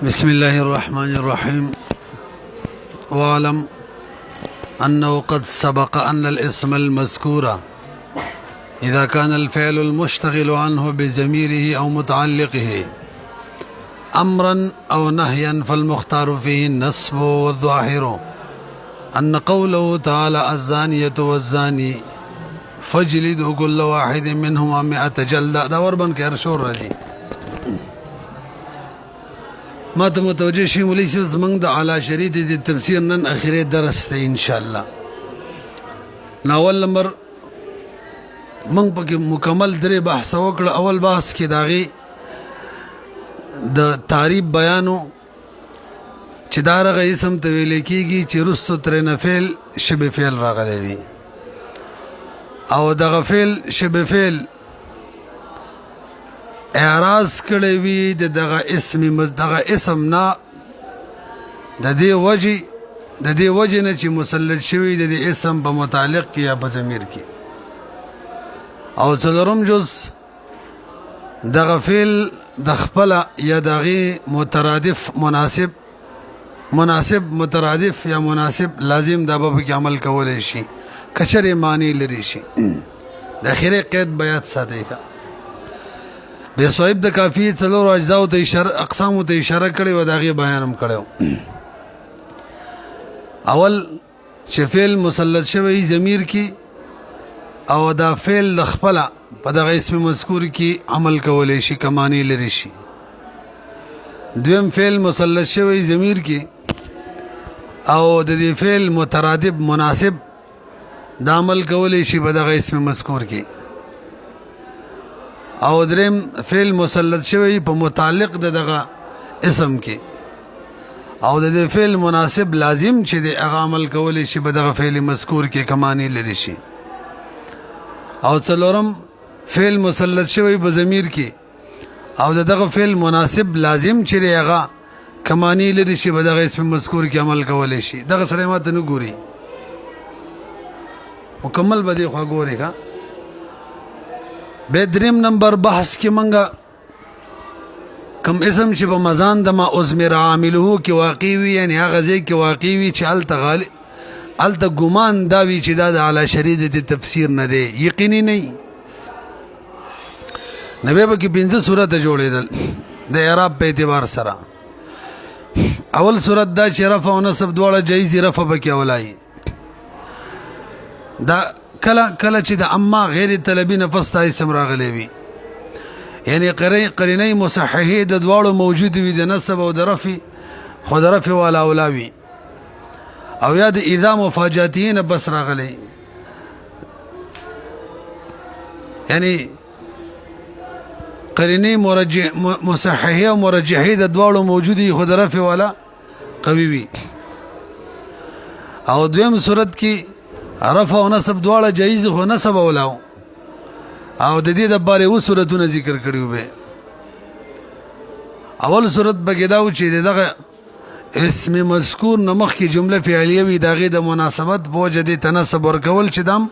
بسم الله الرحمن الرحيم. واعلم أنه قد سبق أن الاسم المذكور إذا كان الفعل المشتغل عنه بضميره أو متعلقه أمرا أو نهيا فالمختار فيه النصب، والظاهر أن قوله تعالى الزانية والزاني فاجلدوا كل واحد منهما 100 جلدة دا وربن کې ارشور راځي. ما ته متوجه شي مولوي صاحب زمنګ د اعلی شریط د تفسیر نن اخیری درس دی ان شاء الله. ناول نمبر موږ پکې مکمل درې بحث وکړ. اول بحث کې داغي د تعریف بیانو چې دا رغه اسم ته ویل کېږي چې رستو ترنه فعل شبه فعل راغلی وي او دغه فعل شبه فعل اعراض کړی وي دغه اسم نه د دې وجه نه چې مسلط شوی د دې اسم په متعلق کې یا په ضمیر کې. او څلورم جز دغه فعل د خپل یا دغه مترادف مناسب مترادف یا مناسب لازم دا به کې عمل کولای شي کچره معنی لري شي. د اخیری قید بیات ساتي کا به صاحب د کافی څلور اجزاء ته اشاره اقسام ته اشاره کړي و داغه بیان هم کړو. اول چې فعل مسلط شوی ضمیر کې او دا فعل خپل په دغه اسم مذکور کې عمل کولای شي کمانی لري شي. دویم فعل مسلط شوی ضمیر کې او د دې فعل مترادف مناسب د عمل کولای شي په دغه اسم مذکور کې. او دریم فعل مسلط شوی په متعلق دغه اسم کې او د دې فعل مناسب لازم چې د هغه عمل کولای شي په دغه فعل مذکور کې کمانی لري شي. او څلورم فعل مسلط شوی په ضمیر کې او دغه فعل مناسب لازم چې هغه کمانی لري شي په دغه اسم مذکور کې عمل کولای شي. دغه سره ماته نه ګوري مکمل به دی خو ګوري کا. به دریم نمبر بحث کې منګه کم اسم چې په مزان د ما ازمر عامله کې واقع وي یعنی هغه ځای کې واقع وي چې الته ګمان دا وی چې دا د اعلی شریط د تفسیر نه دی یقیني نه نبی به کې پنځه صورت جوړېدل د اعراب په اعتبار سره. اول صورت دا چې رفع او نصب دواړه جایز رفع بکې اولای دا کله چې د اما غیر طلبی نفس ته اسم راغلی وي یعنی قرینه مصححه د دواړو موجود وي د نصب او د رفع خو د رفع والا اولاوي او یا د اذا مفاجاتین بس راغلی یعنی قرینه مصححه او مرجحه د دواړو موجودي خو د رفع والا قوي وي. او دویم صورت کې رفع او نصب دواړه جایز خو نصب اولاو او د دې د باره و صورتونه ذکر کړیو به. اول صورت بګیداو چې دغه اسم مذکور نمخ کی جمله فعلیه وي دغه د مناسبت په وجه د تناسب ورکول چې دم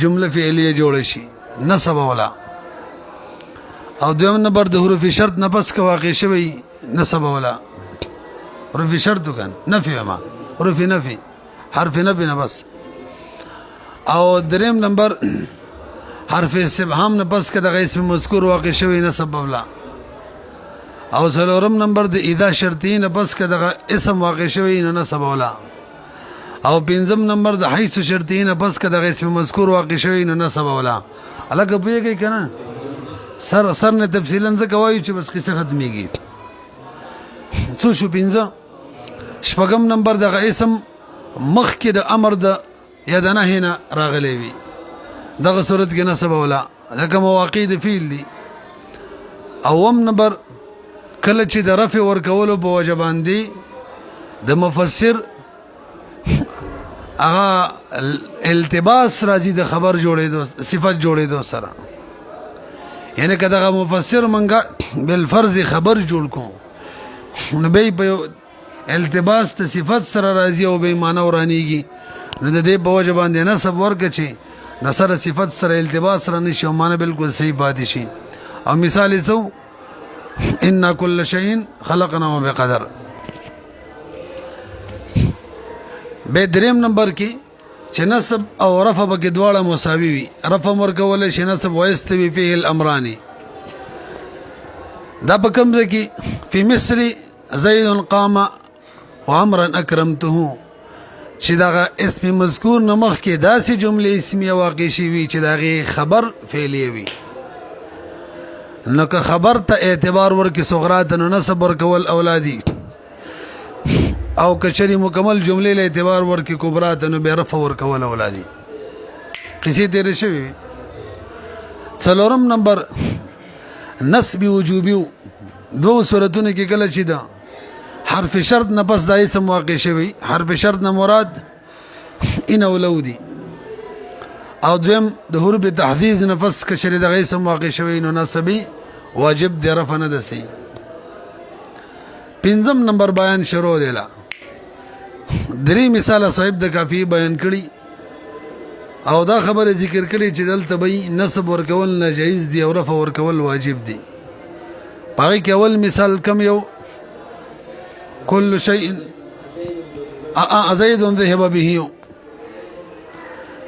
جمله فعلیه جوړ شي نصب اولا. او دویم نمبر د حروف شرط نه پس کا واقع شوی نصب اولا حروف شرط کن نفی ما حروف نفی حرف نفی نه بس. او دریم نمبر حرف استفهام نه پس کده اسم مذکور واقع شوی نصب اولا. او څلورم نمبر د اذا شرطی نه پس کده اسم واقع شوی نه نصب اولا. او پنځم نمبر د حيث شرطی نه پس کده اسم مذکور واقع شوی نه نصب اولا. الګ پوهیږئ کنه سر نه تفصیلا ځکه وایو چې بس قصه ختميږي. څو شو پنځه. شپږم نمبر دغه اسم مخ کې د امر د یا د نهي نه راغلی وي دغه صورت کې نصب اولا دغه مواقع د فعل دي. اوم نمبر کله چې د رفع ورکولو په وجه باندې د مفسر هغه التباس راځي د خبر جوړېدو صفت جوړېدو سره یعنی که دغه مفسر منګه بالفرض خبر جوړ کو نو به په التباس ته صفت سره راځي او به معنی ورانیږي نو د دې په وجه باندې نسب ورکړي چې د سره صفت سره التباس سره نشي او معنی بالکل صحیح پاتې شي. او مثال څو ان كل شيء خلقناه بقدر. به دریم نمبر کې چې نصب او رفع به دواړه مساوي وي. رفع ورکول شي نصب ويستوي فيه الامران. دا په کوم ځای کې په مثل زید قام وعمرا اکرمته چې دا اسم مذکور نمخ کې داسې جمله اسمیه واقع شي وي چې دا خبر فعلی وي. نو که خبر ته اعتبار ورکې صغرات نو نصب ورکول اولادي او کچری مکمل جمله له اعتبار ورکې کبرات نو به رفع ورکول اولادي. قصې تیر شوی. څلورم نمبر نصب وجوبي. دو صورتونه کې کله چې دا حرف شرط نه پس د اسم واقع شوی. حرف شرط نه مراد ان اولودي او دویم د حروف تحذيز نفس کچری د اسم واقع شوی نو نصبي واجب دی رفع نه دسي. پنځم نمبر بیان شروع دی. لا درې مثال صاحب د کافی بیان کړي او دا خبره ذکر کړي چې دلته به نصب ورکول ناجایز دی او رفع ورکول واجب دی. پای کې اول مثال کم یو كل شيء زيد ذهب به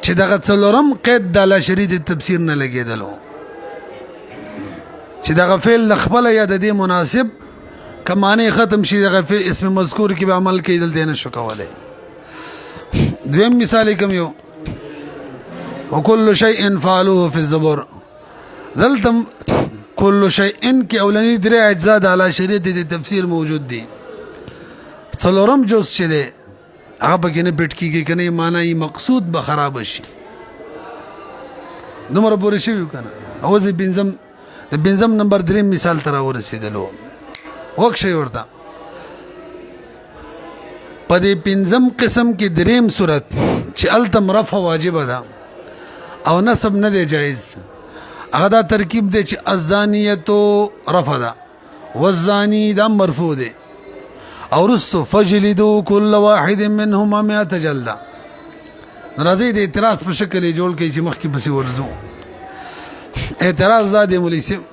چې دغه څلورم قید د لا شريط التفسير نه لګیدلو چې دغه فعل خپل یا د دې مناسب کمانه ختم شي دغه فعل اسم مذکور کې به عمل کېدل دي نه شو کولای. دویم مثال کوم یو وكل شيء فعلوه في الزبر. دلتم كل شيء کې اولنی درې اجزاء د لا شريط د تفسير موجود دي. څلورم جز چې دی هغه پکې نه پټ کېږي که نه معنی مقصود به خراب شي. دومره پورې شوي که نه. اوس د پنځم نمبر دریم مثال ته راورسېدلو. وکښئ ورته په دې پنځم قسم کې دریم صورت چې هلته رفع واجبه ده او نصب نه دی جایز. هغه دا ترکیب دی چې الزانیتو رفع ده والزانی دا مرفوع دی او رستو فجلدو كل واحد منهما 100 جلده. راځي د اعتراض په شکل جوړ کړي چې مخکې پسې ورځو. اعتراض دا دی مولوي صاحب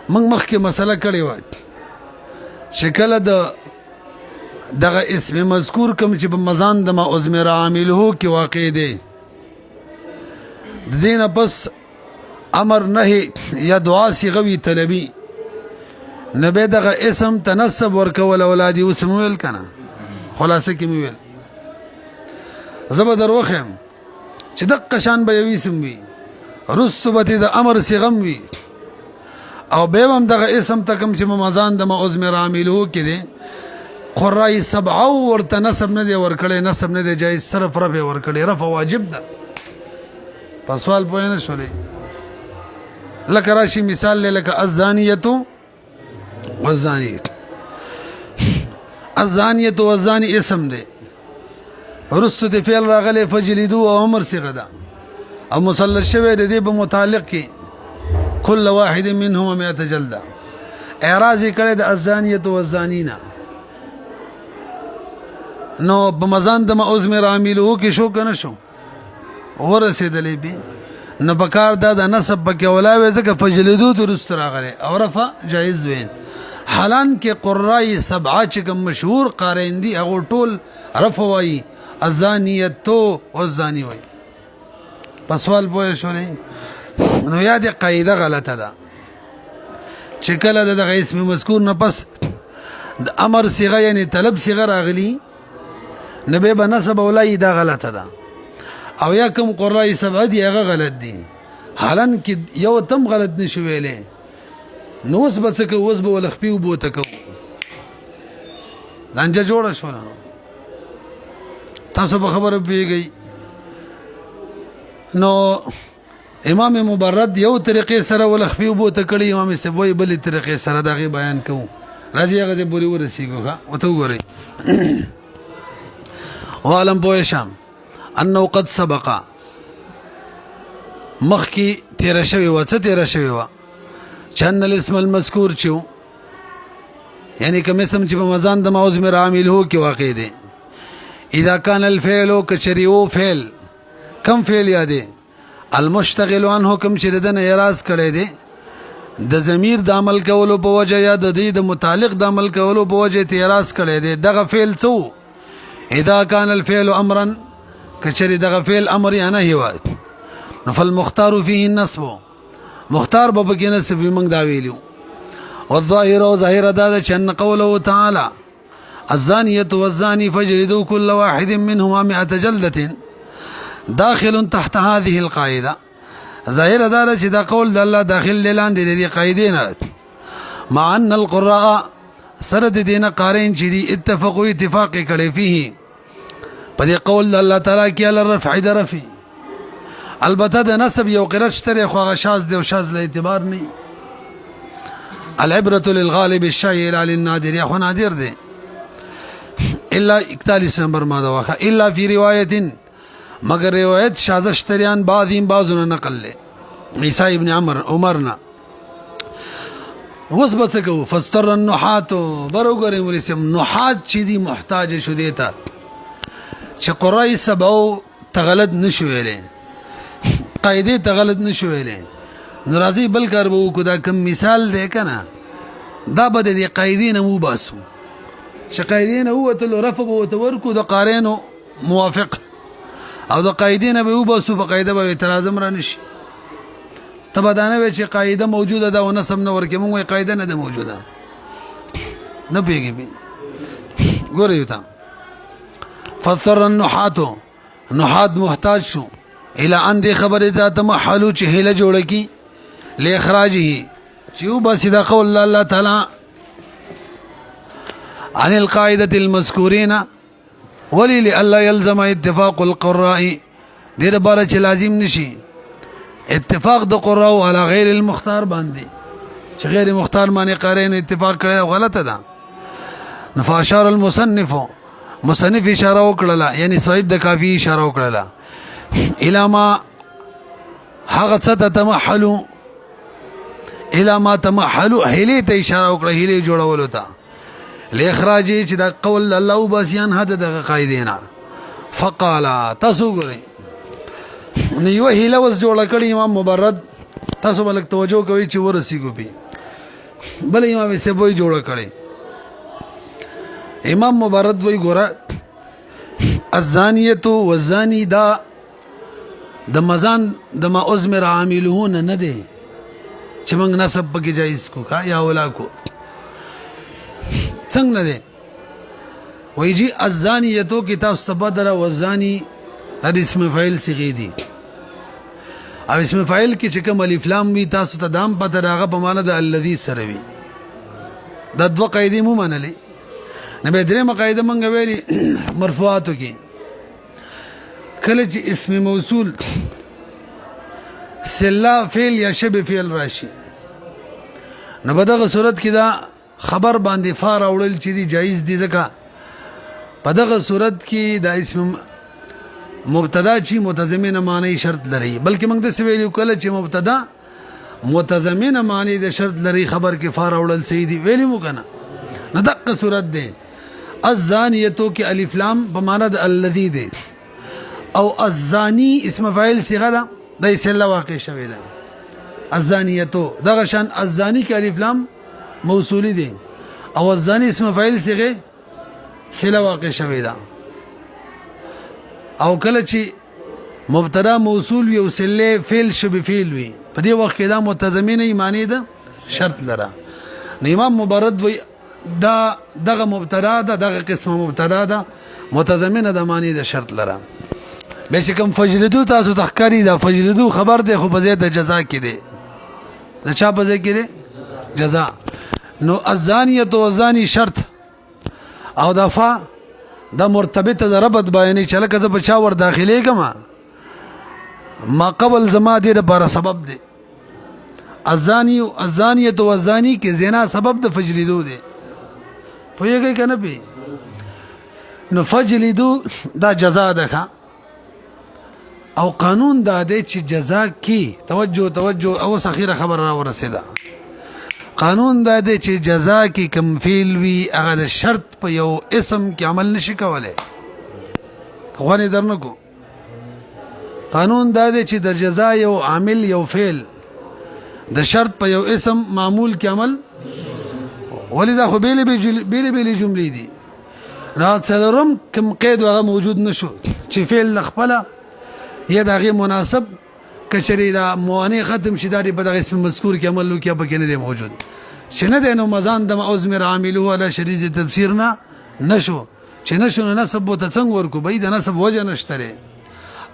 موږ مخکې مسله کړې وه چې کله دغه اسم مذکور کوم چې په مزان د ما عزمر عامله کې واقع دی د دې نه پس امر نهي یا دعا صيغوي طلبي نبه دغه اسم تنسب ورکول اولادي وسم ویل کنه. خلاصه کې ویل زبر وخم چې دغه شان به یوي اسم وي رسبت د امر صيغم وي او به هم دغه اسم تکم چې مزان د معزمر عاملو کې دي قرای سبعه ورته نسب نه دی ورکړي. نسب نه دی جایز صرف رفع ورکړي. رفع واجب ده. په سوال پوه نه شولې. لکه راشي مثال لکه الزانیتو والزاني. الزانية والزاني اسم دي رست فعل راغلي فجلدو او امر صيغه ده او مثلث شوی د دې په متعلق کې كل واحد منهما 100 جلده. اعراض کړي د الزانية والزانين نو بمزان د معزمر عاملو کې شو کنه شو ورسېدلې به نو بکار دا د نسب پکې ولاوي ځکه فجلدو ترست راغلي او رفع جایز وین. حالان کې قرای سبعه چې کوم مشهور قارئین دي هغه ټول رفع وایي الزانیتو والزانی وایي. په سوال پوه شولې نو یاد قاعده غلطه ده چې کله دغه اسم مذکور نه پس د امر صيغه یعنی طلب صيغه راغلی نبه به نسب اولای دا غلطه ده او یا کوم قرای سبعه دي هغه غلط دي. حالان کې یو تم غلط نشو ویلې نو اوس به څه کوو. اوس به ولخپي وبوته کوو لانجه جوړه شوله. تاسو به خبره پیږئ. نو امام مبرد یو طریقې سره ولخپي وبوته کړي امام سبوی بلې طریقې سره دغه بیان کوو. راځي هغه ځای پورې ورسېږو ښه ورته وګورئ. وعلم پوه شم انه قد سبق مخکې تیره شوې وه. څه تیره شوې وه چې ان الاسم المذکور چې یعنی کوم اسم چې په مزان د معزمر عامله کې واقع دی اذا كان الفعل كشريو فعل کم فعل یادې المشتغل عنه کوم چې دنه اعراض کړی دی د ضمیر د عمل کولو په وجه یا د دې د متعلق د عمل کولو په وجه اعتراض کړي دی دغه فعل څو اذا كان الفعل امرا کچری دغه فعل امر یا نه هوا فالمختار فيه النصب مختار به کې نصب موږ دا ویلو والظاهر او ظاهر دا چې ان قوله تعالی الزانية والزاني فاجلدوا كل واحد منهما 100 جلدة داخل تحت هذه القاعدة ظاهر دا چې دا قول د الله داخل لاندې دي قاعدې مع ان القراء سرد دین قارین چې دي اتفقوا اتفاق کړي فيه په دې قول د الله تعالی کې ال رفع د رفع البته د نسب یو قرات شتره خو هغه شاذ دی او شاذ له اعتبار نه العبرة للغالب الشائع على النادر یا خو نادر دی الا 41 نمبر ماده واخه الا فی روایت مگر روایت شاذ شتریان بعضونه نقل له عیسی ابن عمرنا وس بچو فستر النحات بروګره ولسم نحات چې دی محتاج شو دیتا چې قرای سبو تغلط نشویلې قاعده تغلط نشویلې ناراضي بل کار وو کو دا کم مثال دی کنه دا بده دی قاعده نه مو باسو چې قاعده نه هو تل رفع او تورکو د قارینو موافق او د قاعده نه به باسو په قاعده به اعتراض مر نشي تبدانه چې قاعده موجوده ده او نسب نه ورکه موږ قاعده نه ده موجوده نه پیږي ګورې تا فثر النحات نحات محتاج شو الى ان دي خبر ده تمحلو چې هله جوړ کی لاخراجه چې بس دا قول الله تعالی عن القاعده المذكورين ولي لالا يلزم اتفاق القراء دې لپاره چې لازم نشي اتفاق د قراء على غیر المختار باندې چې غیر مختار باندې قارئین اتفاق کړي غلطه ده نفاشار المصنف مصنف اشاره وکړه یعنی صاحب د کافی اشاره وکړه الى ما هغه څه تمحلو الى ما تمحلو هلي ته اشاره وکړه هلي جوړولو ته لاخراجي چې دا قول الله وباسيان هدا د قاعدینا فقال تاسو ګورئ نیو هله وس جوړ کړی امام مبرد تاسو بلک توجه کوي چې ورسیږي پی بل امام سبوی جوړ کړی امام مبرد وی ګوره الزانیه والزانی دا د مزان د ما ازمر عاملون نه دی چې موږ نسب پکې جایز کو کا یا ولا کو څنګه نه دی ویجی الزانیه تو کی تاسو بدر والزانی د اسم فاعل صيغه دي او اسم فاعل کې چې کوم الف لام وي تاسو ته دام پته راغه په معنا د الذي سره وي د دوه قاعده مو منلې نه به درې مقاعده مونږ ویلي مرفوعاتو کې کله چې اسم موصول سلا فعل یا شبه فعل راشي نو په دغه صورت کې دا خبر باندې فار اورل چې دی جایز دي ځکه په دغه صورت کې دا اسم مبتدا چې متضمن معنی شرط لري بلکې موږ د سویل کله چې مبتدا متضمن معنی د شرط لري خبر کې فار اورل صحیح دی ویلی مو کنه نو دغه صورت ده الزانیتو کې الف لام په معنی د الذی دی او الزانی اسم فاعل صيغه ده د اسله واقع شوی ده الزانیتو دغه شان الزانی کې الف لام موصولی دي او الزانی اسم فاعل صيغه سله واقع شوی ده او کله چې مبتدا موصول یو سله فعل شبه فعل وي په دې وخت کې دا متضمن معنی ده شرط لره نو امام مبرد وي دا دغه مبتدا ده دغه قسم مبتدا ده متضمن ده معنی ده شرط لره به چې کوم فجلدو تاسو تخکاری دا فجلدو خبر ده خو په زیاده جزاء کې ده د چا په ځای کې ده جزاء نو الزانیه تو زانی شرط او دفع دا مرتبط د ربط بیانې چې لکه زه په چا ور داخلي کما ما قبل زما دې لپاره سبب دی الزانیه تو الزانی کې زنا سبب د فجلدو دی پوهیږئ کنه پی نو فجلدو دا جزاء ده او قانون دا دی چې جزاء کی توجه او اخیره خبر را ورسېده قانون دا دی چې جزاء کی کم فعل وی هغه د شرط په یو اسم کې عمل نشي کولای خوانه درنه کو قانون دا دی چې د جزاء یو عامل یو فعل د شرط په یو اسم معمول کې عمل ولدا خو بیل جملې دي را څلورم کوم قید هغه موجود نشو چې فعل خپل یا دغه مناسب کچری دا موانع ختم شي دا په دغه اسم مذکور کې عمل وکیا پکې نه دی موجود چې نه دی نو مزان د معذمر عامله علی شدید تفسیر نه نشو چې نشو نه نسب ته څنګه ورکو به د نسب وجه نشته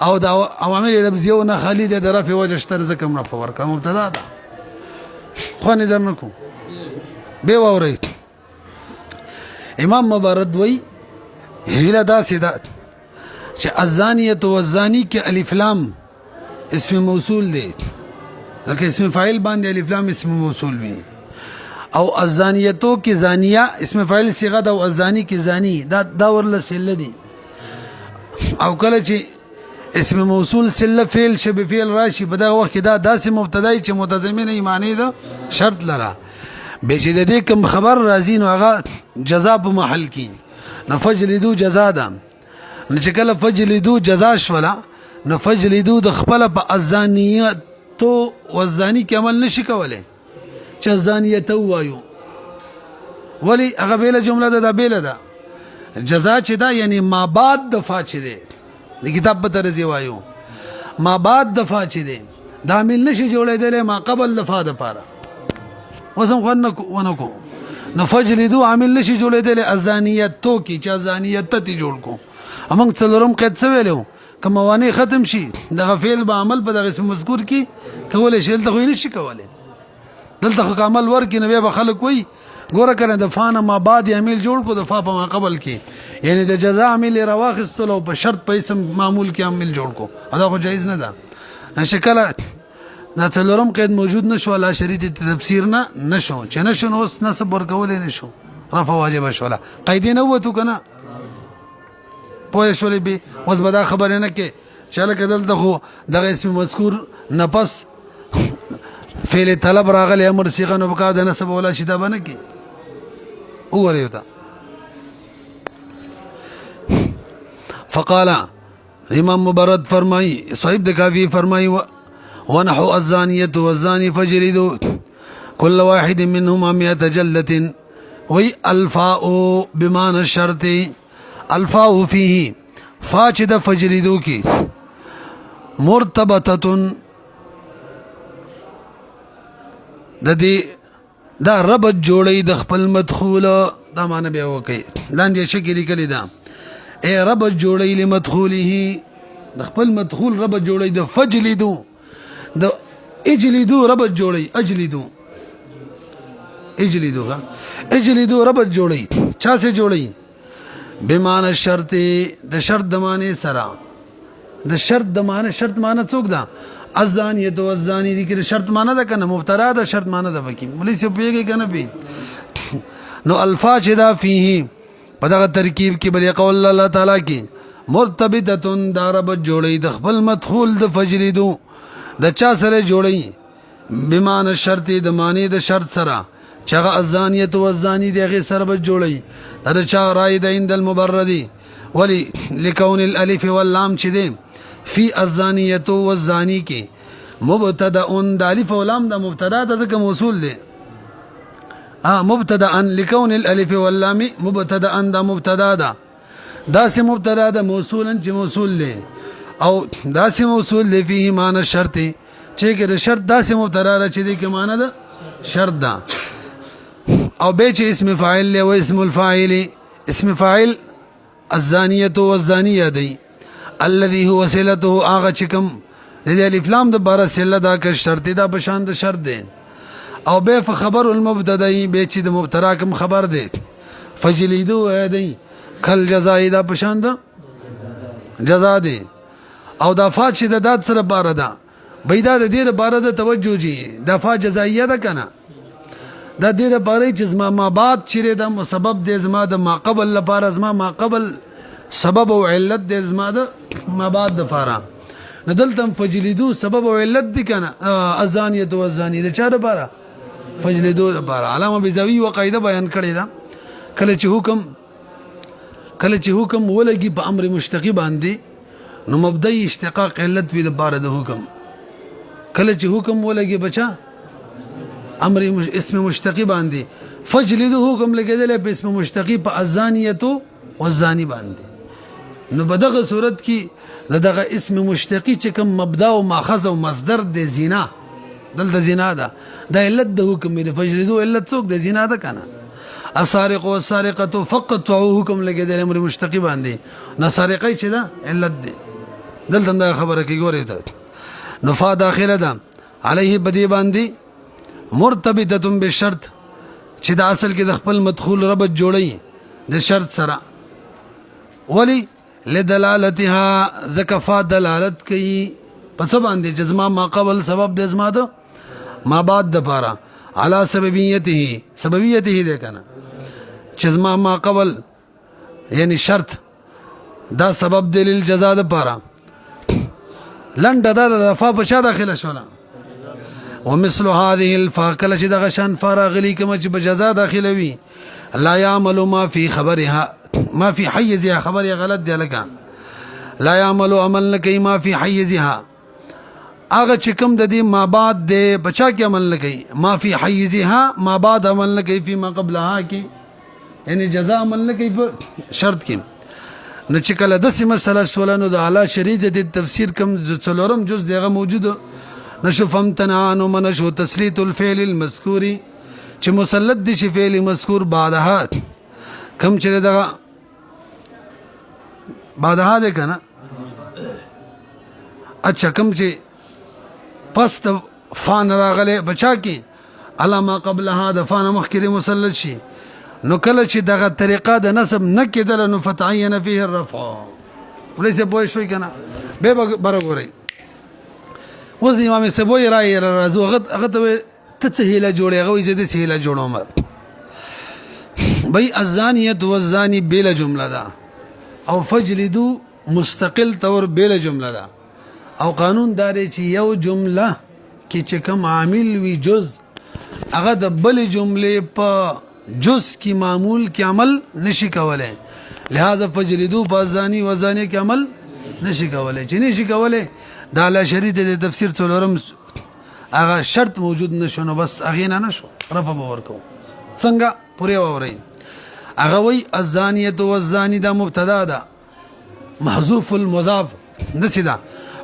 او دا عوامل لفظیو نه خالد د رفع وجه شته ځکه نه په ورکه مبتدا ده خو نه درنکو به ووري امام مبارد وی هیله دا سیدا چې الزانیه والزانی کې الف لام اسم موصول دی ځکه اسم فاعل باندې الف لام اسم موصول وي او الزانیتو کې زانیه اسم فاعل صيغه ده او الزانی کې زانی دا ورله سله دي او کله چې اسم موصول سله فعل شبه فعل راشي په دغه وخت کې دا داسې مبتدای چې متضمن معنی ده شرط لره به چې د دې کوم خبر راځي نو هغه جزاء په محل کې نفجلدو جزاء ده نو چې کله فجلدو جزاء شولا نو فجلدو د خپل په الزانیتو والزانی کې عمل نشي کولای چې الزانیتو وایو ولی هغه بیل جمله ده بیل ده جزاء چې دا یعنی ما بعد دفع چې ده د کتاب په طرز وایو ما بعد دفع چې ده دا عامل نشي جوړېدل ما قبل دفع د پاره وسم ونکو نو فجلدو عامل نشي جوړېدل الزانیتو کې چې الزانیت ته جوړ کو امنګ څلورم قید څه ویلو کوم وانه ختم شي دغه فعل به عمل په دغه اسم مذکور کې کول شي دلته خو نه شي کولای دلته عمل ورکې نو به خلک وي ګوره کنه د فانه ما بعد عامل جوړ کو د فا په ما قبل کې یعنی د جزاء عامل رواخستلو په شرط په اسم معمول کې عامل جوړ کو دا خو جایز نه ده شکل دا څلورم قید موجود نشو ولا شریط تفسیر نه نشو چې نشو نو اوس نسب ورکول نشو رفع واجب شولا قید نه وته کنه پوه شولې به اوس به دا خبره نه کې چاله کدل دغه دغه اسم مذکور نه پس فعل طلب راغلی امر صيغه نو بقا د نسب ولا شدا بنه کې وګورئ تا فقال امام مبارد فرمای صاحب د کافی فرمای ونحو الزانيه والزاني فجلدوا كل واحد منهما 100 جلده وي الفاء بمعنى الشرط الفاء فيه فاجد فجلدوا کی مرتبطه د دې دا ربط جوړي د خپل مدخول دا معنی به وکي لاندې شکل کلی دا اے ربط جوړي لمدخوله د خپل مدخول ربط جوړي د فجلدو د اجلدو ربط جوړي اجلدو ربط جوړي چا سه جوړي بمعنی شرط د شرط د معنی سره د شرط د معنی شرط معنی څوک ده الزانیه تو الزانی دي کې شرط معنی ده کنه مبتدا ده شرط معنی ده وکي مولوی سی پیږي کنه پی نو الفاظ دا فيه په دغه ترکیب کې بل قول الله تعالی کې مرتبطه دا ربط جوړي د خپل مدخول د فجلدو د چا سره جوړي بمعنی شرط د معنی د شرط سره چغه الزانیه تو الزانی دغه سره به جوړي دا چا رای د عند المبردی ولی لکون الالف واللام چې دي فی الزانیه والزانی کې مبتدا د الف واللام د مبتدا د ځکه موصول دي مبتدا لکون الالف واللام مبتدا د مبتدا دا سه مبتدا د موصولا چې موصول دي او دا سه موصول دي فيه معنی شرط چې کې د شرط دا سه مبتدا چې دي کې معنی د شرط دا او به چې اسم فاعل له او اسم الفاعل اسم فاعل الزانیه والزانیه دی الذي هو صلته اغه چکم د الف لام د بار صله دا که شرط دا بشان د شرط دی او به خبر المبتدی به چې د مبتدا کوم خبر دی فجلیدو دی کل جزاء دا بشان د جزاء دی او دا فا چې د داد سره بار ده بيدا د دې بار د توجه جی د فا جزائیه ده کنه دا دې لپاره چې زما ما بعد چیرې د سبب د زما د ما قبل لپاره زما ما قبل سبب او علت د زما د ما بعد د فارا ندلتم فجلدو سبب او علت دي کنه الزانیه او الزانی د چا لپاره فجلدو لپاره علامه بیزاوی وقاعده بیان کړی دا کله چې حکم ولګي په امر مشتقی باندې نو مبدأ اشتقاق علت وی لپاره د حکم کله چې حکم ولګي بچا امر اسم مشتقی باندې فجلدو حکم لګیدل په اسم مشتقی په الزانیتو والزانی باندې نو په دغه صورت کې دغه اسم مشتقی چې کوم مبدا او ماخذ او مصدر د زنا دلته زنا ده د علت د حکم دی فجلدو علت څوک د زنا ده کنه السارق والسارقه فقطعوا حکم لګیدل امر مشتقی باندې نو سارقای چې ده علت ده دلته دا خبره کې ګورې ده نفا داخله ده علیه بدی باندې مرتبطه بالشرط چې د اصل کې د خپل مدخول ربط جوړي د شرط سره ولی لدلالتها زکفا دلالت کوي پس باندې جزما ما قبل سبب د ازما ده ما بعد د پاره علی سببیته ده کنه جزما ما قبل یعنی شرط دا سبب د للجزاء د پاره لنډه دا د فا په چا داخله شوله ومثل هذه الفاکله چې دغه شان فراغلی کوم چې بجزاء داخله وي لا يعمل ما في خبرها ما في حيزها خبر غلط دی لکه لا يعمل عمل نه کوي ما في حيزها هغه چې کوم د دې ما بعد د بچا کې عمل نه کوي ما في حيزها ما بعد عمل نه کوي فيما قبلها کې یعنی جزاء عمل نه کوي په شرط کې نو چې کله د سیمه مسله شولانو د اعلی شریعت د تفسیر کم څلورم جز دغه موجوده نشو فمتنعان منشو تسلیت الفعل المذکور چې مسلط دي شي فعل مذکور بعدها کم چې دغه بعدها ده کنه اچھا کم چې پس د فان راغله بچا کې علامه قبلها د فان مخکره مسلط شي نو کله چې دغه طریقه د نسب نه کېدل نو فتعین فيه الرفع وليس بوي شوي کنه به برګوري وز امام سبوي راي راځو هغه ته تسهيله جوړي هغه زه د سهيله جوړوم بي الزانيه والزاني بلا جمله ده او فجلدو مستقل تور بلا جمله ده او قانون دار چې یو جمله کې چې کوم عامل وي جز هغه د بل جمله په جز کی معمول کی عمل نشي کولای لہذا فجلدو بازانی وزانی کی عمل نشي کولای چې نشي کولای دا له شریعت د تفسیر څلورم هغه شرط موجود نشو نو بس هغه نه نشو رفع باور کو څنګه پوره ووري هغه وی الزانیه والزانی دا مبتدا ده محذوف المضاف نسدا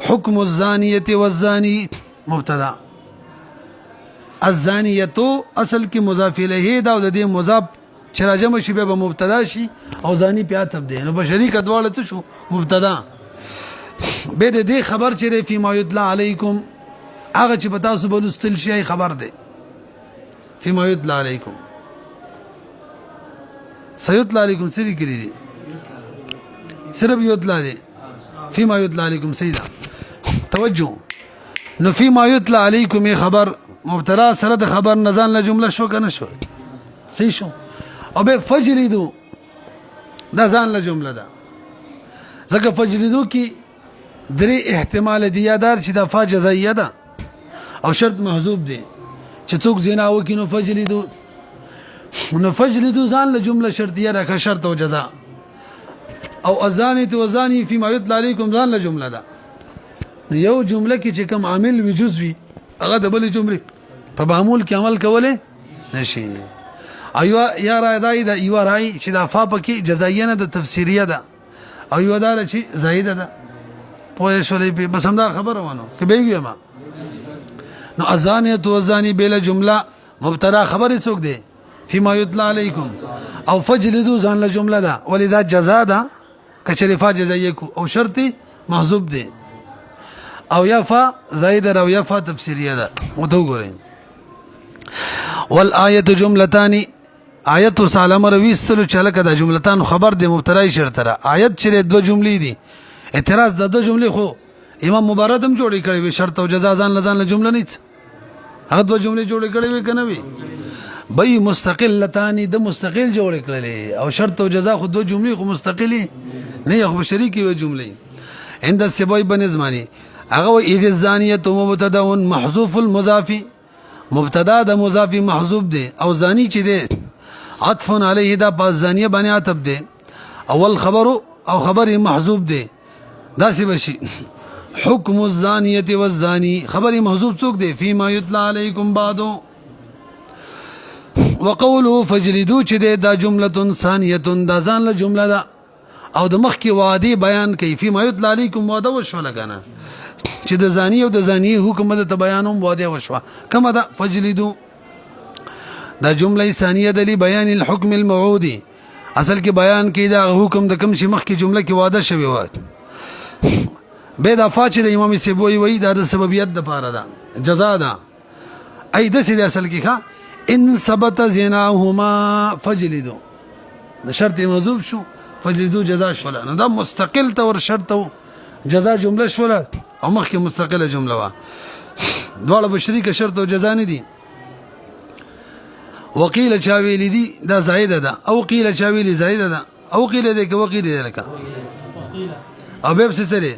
حكم الزانیه والزانی مبتدا الزانیه اصل کې مضاف الیه دا د دې مضاف چې راجم شي به مبتدا شي او زانی په عتب دی نو بشری کډواله څه شو مبتدا به دې خبر چې فی ما یتلا علیکم هغه چې پتا سو بلستل شي خبر دی فی ما یتلا علیکم سیتلا علیکم سری کړی دی صرف یتلا دی فی ما یتلا علیکم سیدا توجه نو فی ما یتلا علیکم خبر مبتدا سره د خبر نزان له جمله شو کنه شو صحیح شو او به فجلدو دا ځان له جمله ده ځکه فجلدو کې درې احتمال دی یادار چې د فا جزائیه ده او شرط محذوب دی چې څوک زنا وکړي نو فجلدو ځان له جمله شرطیه ده که شرط او جزاء او ازانی تو ازانی فيما يطلع عليكم ځان له جمله ده یو جمله کې چې کوم عامل وي جزوي هغه د بل جمله په معمول کې عمل کوله نشي ايوه یا راي دا یو راي چې دا فا پکې جزائیه نه د تفسیریه ده او یو دا چې زائده ده پوه شولې بس هم دا خبره ونه کې به وي ما نو ازانه تو ازانی بلا جمله مبتدا خبر څوک دی فيما يطلع عليكم او فجلدو ځان له جمله ده ولذا جزاء ده کچری فا جزائیه او شرط محذوب دی او یفا زائد او یفا تفسیریه ده وته ګورئ والآیه جملتان آیت سالم روي سلو چلکه د جملتان خبر د مبتدا شرط را آیت چې دو جملې دي اعتراض د دو جملې خو امام مبارک هم جوړې کړې وي شرط او جزاء ځان له جمله نه هغه دو جملې جوړې کړې وي کنه وي بای مستقلتان د مستقل جوړې کړلې او شرط او جزاء خو دو جملې خو مستقلي نه یو شریکي وي جملې عند السبوي بن زماني هغه اذ الزانیه مبتدا محذوف المضاف مبتدا د مضاف محذوف دی او زانی چې دی عطف علیه دا په زانیه باندې عطف دی اول خبر او خبر محذوف دی دا سی بشي حکم الزانیه والزانی خبر محذوف څوک دی فيما يطلع علیکم بعدو وقوله فجلدو چې دا جمله ثانیه دا ځان له جمله ده او د مخ کې وعده بیان کوي فيما يتلى عليكم وعده وشو لګنه چې د زانی او د زانی حکم د بیانوم وعده وشو کما ده فجلدو دا جمله ثانیه د بیان الحكم الموعود اصل کې بیان کې دا حکم د کوم شي مخ کې جمله کې وعده شوی و به دا فاچ د امام سیبوی وی دا د سببیت د پاره ده جزاء ده اي د سید اصل کې ښا ان ثبت زناهما فجلدوا د شرط موضوع شو فجلدوا جزاء شو نو دا مستقل تور شرط جزاء جمله شو او مخ کې مستقله جمله وا دواړه بشریک شرط او جزاء نه دي وقيل چاویلی دي دا زائده ده او قيل چاویلی زائده ده او قيل ده کې وقيل ده لك او به څه سره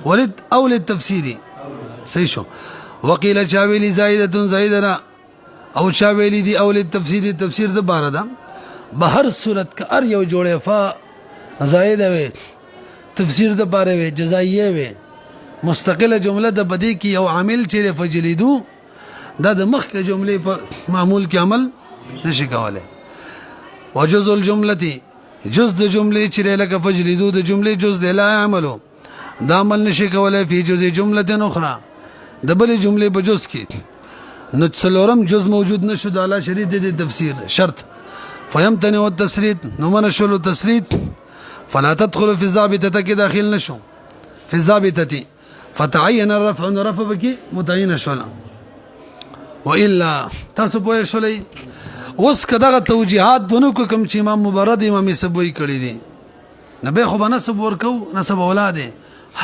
ولد او للتفسيري صحیح شو وقيل چاویلی زائده زائده او چاویلی دي او للتفسيري تفسیر د بار ده بهر صورت کا ار یو جوړه فا زائده وي تفسیر د باره وي جزائیه وي مستقله جمله د بدی کی او عامل چې فجلدو دا د مخ کې جملې په معمول کې عمل نشي کولای وجزء الجمله جز د جملې چې لکه فجلدو د جملې جز د لا عملو دا عمل نشي کولای په جزء جمله اخرى د بل جملې په جز کې نو څلورم جز موجود نشو د اعلی شریط د تفسیر شرط فيمتنع التسريد نو منشل التسريد فلا تدخل في الضابطه کې داخل نشو في الضابطه فتعين الرفع رفع بك متعين شول والا تاسو په شولې اوس کداغه توجيهات دونو کوم چې امام مبرد امام سبوي کړی دي نبي خو بنسب ورکو نسب اولاده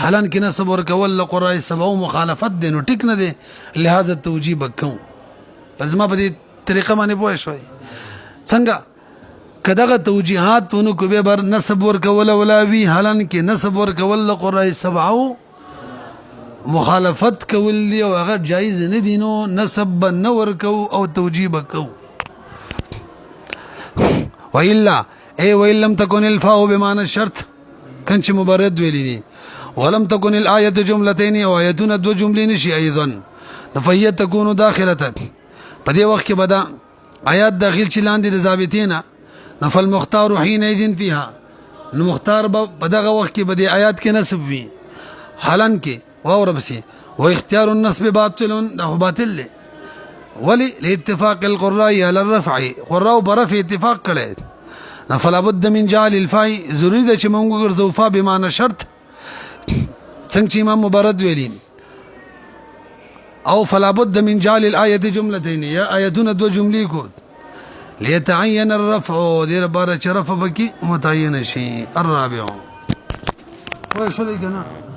حالان کې نسب ورکول قرای سبو مخالفت دي نو ټیک نه دي لہذا توجيه بکم پس ما په دې طریقه باندې پوه شوي څنګه کداغه توجيهات دونو کو به بر نسب ورکول ولا وی حالان کې نسب ورکول قرای سبعو مخالفت کول دی او هغه جایز نه دي نو نسب نه ورکو او توجيه بکو والا اي وان لم تكن الفاء بمعنى الشرط كنش مبرد ویلی دي ولم تكن الايه جملتين او ايتون دو جملې نشي ايضا فهي تكون داخله په دې وخت کې بدا آیات داخل چې لاندې د ضابطینا نفل مختار حينئذ فيها نو مختار په دغه وخت کې بده آیات کې نسب وي حالان کې واو ربسي واختيار النصب باطل ده باطل له ولي لاتفاق القراء على الرفع قراء برفع اتفاق کړي فلا بد من جعل الفاء ضروري ده چې موږ ګرځو فا بمعنى شرط څنګه چې امام مبرد ویلي او فلا بد من جعل الايه جملتين يا ايتون دو جملې کو ليتعين الرفع دې لپاره چې رفع بکی متعین شي الرابع وای شو لګنه